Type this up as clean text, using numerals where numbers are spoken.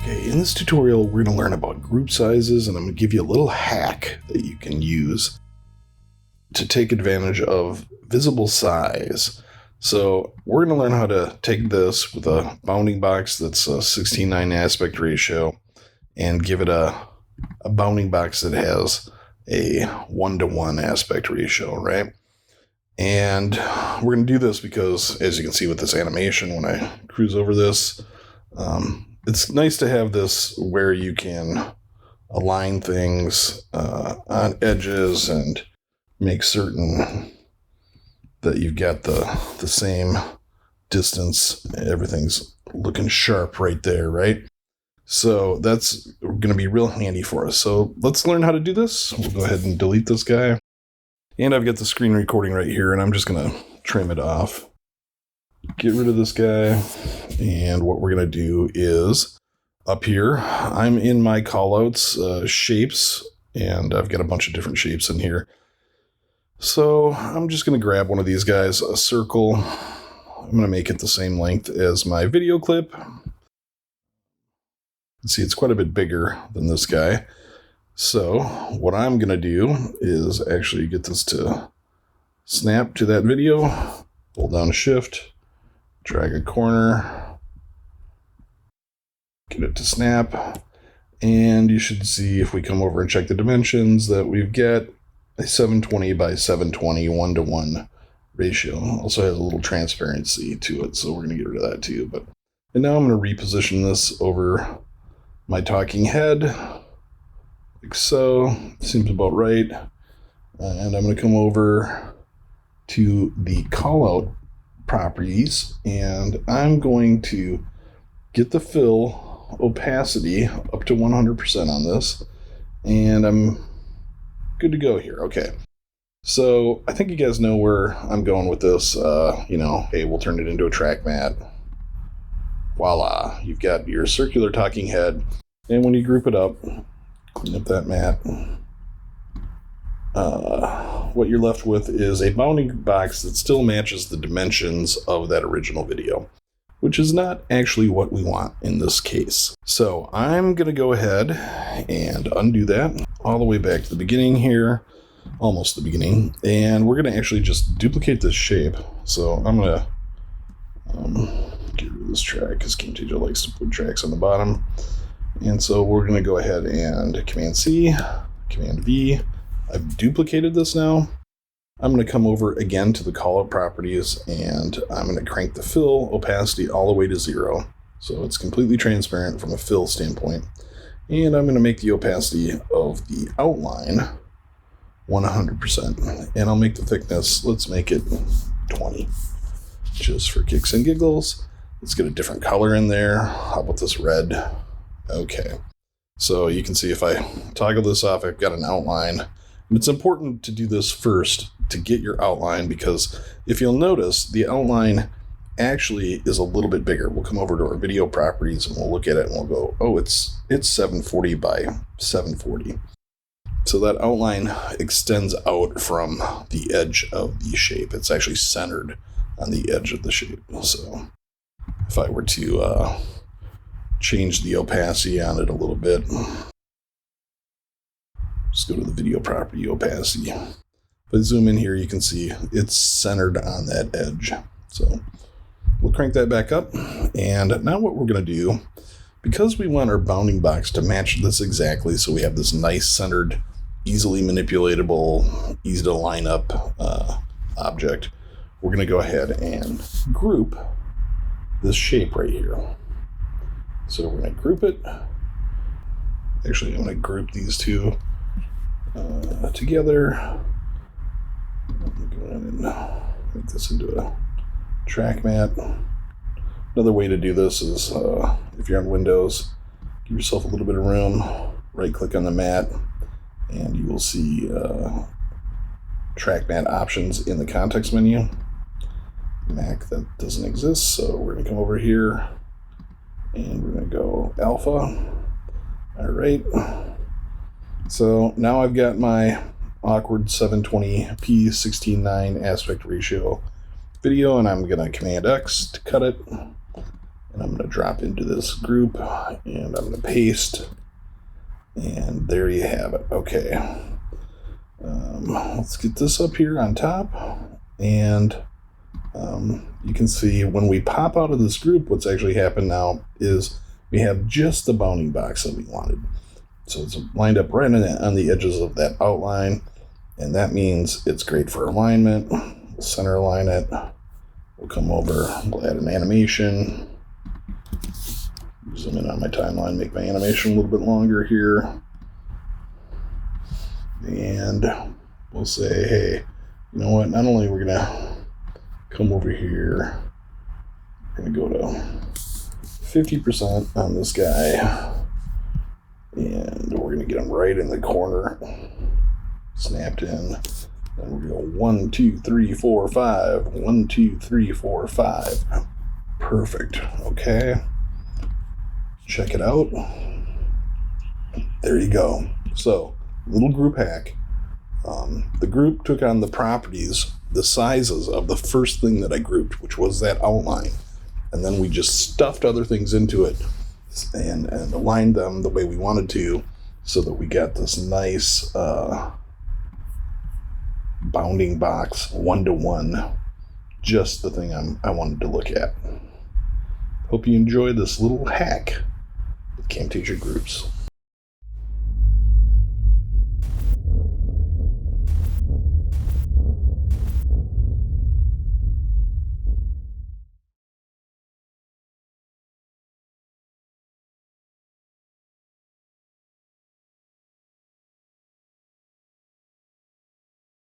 Okay, in this tutorial, we're going to learn about group sizes, and I'm going to give you a little hack that you can use to take advantage of visible size. So we're going to learn how to take this with a bounding box that's a 16:9 aspect ratio and give it a bounding box that has a 1:1 aspect ratio, right? And we're going to do this because, as you can see with this animation, when I cruise over this, it's nice to have this where you can align things on edges and make certain that you've got the same distance. Everything's looking sharp right there, right? So that's going to be real handy for us. So let's learn how to do this. We'll go ahead and delete this guy. And I've got the screen recording right here, and I'm just going to trim it off. Get rid of this guy. And what we're going to do is up here, I'm in my callouts shapes, and I've got a bunch of different shapes in here. So I'm just going to grab one of these guys, a circle. I'm going to make it the same length as my video clip. You can see it's quite a bit bigger than this guy. So what I'm going to do is actually get this to snap to that video, hold down Shift, drag a corner, get it to snap, and you should see if we come over and check the dimensions that we've got a 720 by 720 1:1 ratio. Also has a little transparency to it, so we're going to get rid of that too. And now I'm going to reposition this over my talking head, like so. Seems about right. And I'm going to come over to the callout properties, and I'm going to get the fill opacity up to 100% on this, and I'm good to go here. Okay, so I think you guys know where I'm going with this. Hey, we'll turn it into a track mat. Voila, you've got your circular talking head, and when you group it up, clean up that mat, what you're left with is a bounding box that still matches the dimensions of that original video, which is not actually what we want in this case. So I'm going to go ahead and undo that all the way back to the beginning here, almost the beginning, and we're going to actually just duplicate this shape. So I'm going to get rid of this track because Camtasia likes to put tracks on the bottom. And so we're going to go ahead and Command-C, Command-V. I've duplicated this now. I'm going to come over again to the callout properties, and I'm going to crank the fill opacity all the way to 0. So it's completely transparent from a fill standpoint. And I'm going to make the opacity of the outline 100%. And I'll make the thickness, let's make it 20, just for kicks and giggles. Let's get a different color in there. How about this red? Okay. So you can see if I toggle this off, I've got an outline. And it's important to do this first to get your outline, because if you'll notice, the outline actually is a little bit bigger. We'll come over to our video properties and we'll look at it and we'll go, oh, it's 740 by 740. So that outline extends out from the edge of the shape. It's actually centered on the edge of the shape. So if I were to change the opacity on it a little bit, just go to the video property opacity. If I zoom in here, you can see it's centered on that edge. So we'll crank that back up. And now what we're going to do, because we want our bounding box to match this exactly, so we have this nice centered, easily manipulatable, easy to line up object, we're going to go ahead and group this shape right here. So we're going to group it. Actually, I'm going to group these two together. Go ahead and make this into a track mat. Another way to do this is, if you're on Windows, give yourself a little bit of room, right click on the mat, and you will see track mat options in the context menu. Mac, that doesn't exist, so we're going to come over here and we're going to go alpha. All right. So now I've got my awkward 720p 16:9 aspect ratio video, and I'm going to Command X to cut it. And And I'm going to drop into this group, and I'm going to paste. And there you have it. Okay. Let's get this up here on top. And you can see when we pop out of this group, what's actually happened now is we have just the bounding box that we wanted. So it's lined up right on the edges of that outline. And that means it's great for alignment. We'll center align it. We'll come over, we'll add an animation. Zoom in on my timeline, make my animation a little bit longer here. And we'll say, hey, you know what? Not only are we going to come over here, we're going to go to 50% on this guy. And we're going to get him right in the corner. Snapped in. Then we're going to go 1, 2, 3, 4, 5. 1, 2, 3, 4, 5. Perfect. Okay. Check it out. There you go. So, little group hack. The group took on the properties, the sizes of the first thing that I grouped, which was that outline. And then we just stuffed other things into it and aligned them the way we wanted to so that we got this nice bounding box, 1-to-1, just the thing I wanted to look at. Hope you enjoyed this little hack with Camtasia groups.